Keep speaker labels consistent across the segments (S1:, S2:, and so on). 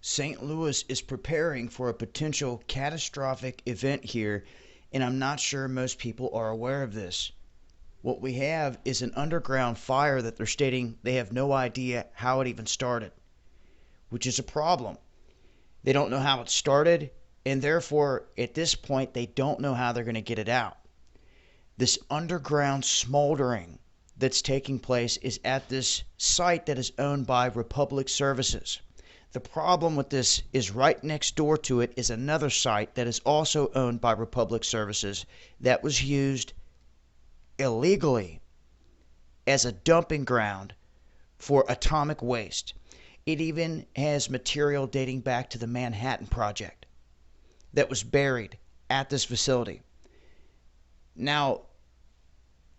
S1: St. Louis is preparing for a potential catastrophic event here, and I'm not sure most people are aware of this. What we have is an underground fire that they're stating they have no idea how it even started, which is a problem. They don't know how it started, and therefore, at this point, they don't know how they're going to get it out. This underground smoldering that's taking place is at this site that is owned by Republic Services. The problem with this is right next door to it is another site that is also owned by Republic Services that was used illegally as a dumping ground for atomic waste. It even has material dating back to the Manhattan Project that was buried at this facility. Now,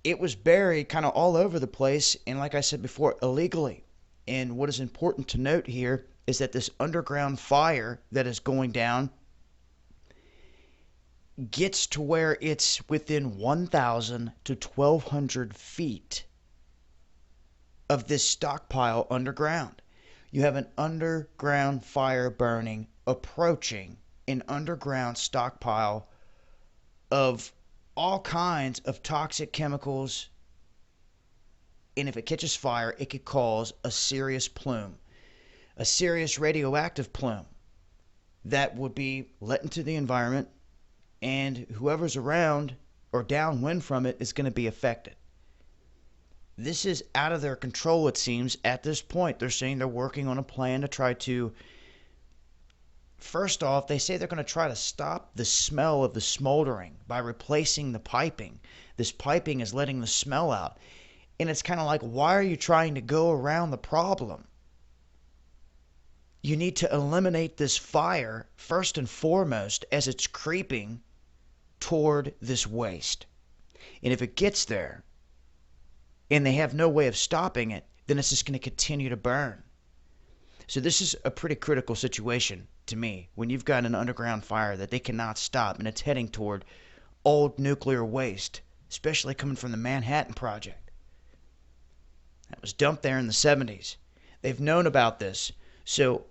S1: it was buried kind of all over the place, and like I said before, illegally. And what is important to note here is that this underground fire that is going down gets to where it's within 1,000 to 1,200 feet of this stockpile underground. You have an underground fire burning, approaching an underground stockpile of all kinds of toxic chemicals, and if it catches fire, it could cause a serious plume, a serious radioactive plume that would be let into the environment, and whoever's around or downwind from it is going to be affected. This is out of their control, it seems, at this point. They're saying they're working on a plan to try to, first off, they say they're going to try to stop the smell of the smoldering by replacing the piping. This piping is letting the smell out. And it's kind of like, why are you trying to go around the problem? You need to eliminate this fire first and foremost as it's creeping toward this waste. And if it gets there and they have no way of stopping it, then it's just going to continue to burn. So this is a pretty critical situation to me when you've got an underground fire that they cannot stop and it's heading toward old nuclear waste, especially coming from the Manhattan Project. That was dumped there in the 70s. They've known about this. So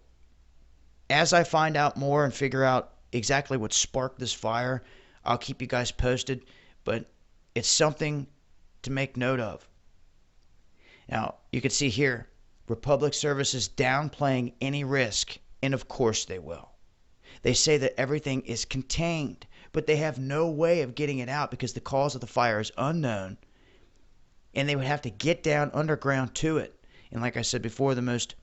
S1: as I find out more and figure out exactly what sparked this fire, I'll keep you guys posted, but it's something to make note of. Now, you can see here, Republic Services downplaying any risk, and of course they will. They say that everything is contained, but they have no way of getting it out because the cause of the fire is unknown, and they would have to get down underground to it. And like I said before, the most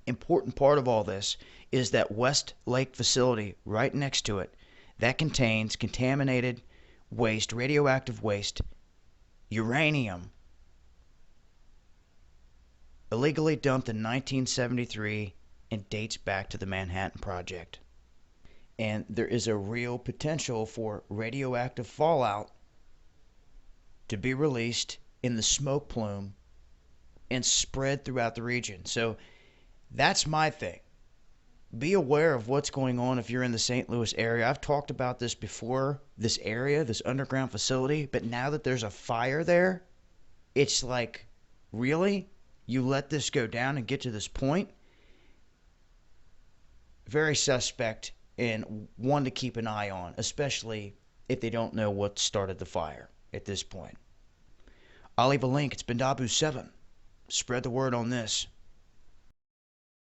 S1: important part of all this is that West Lake facility right next to it that contains contaminated waste, radioactive waste, uranium, illegally dumped in 1973 and dates back to the Manhattan Project. And there is a real potential for radioactive fallout to be released in the smoke plume and spread throughout the region. So that's my thing. Be aware of what's going on if you're in the St. Louis area. I've talked about this before, this area, this underground facility, but now that there's a fire there, it's like, really? You let this go down and get to this point? Very suspect and one to keep an eye on, especially if they don't know what started the fire at this point. I'll leave a link. It's been Dabu7. Spread the word on this.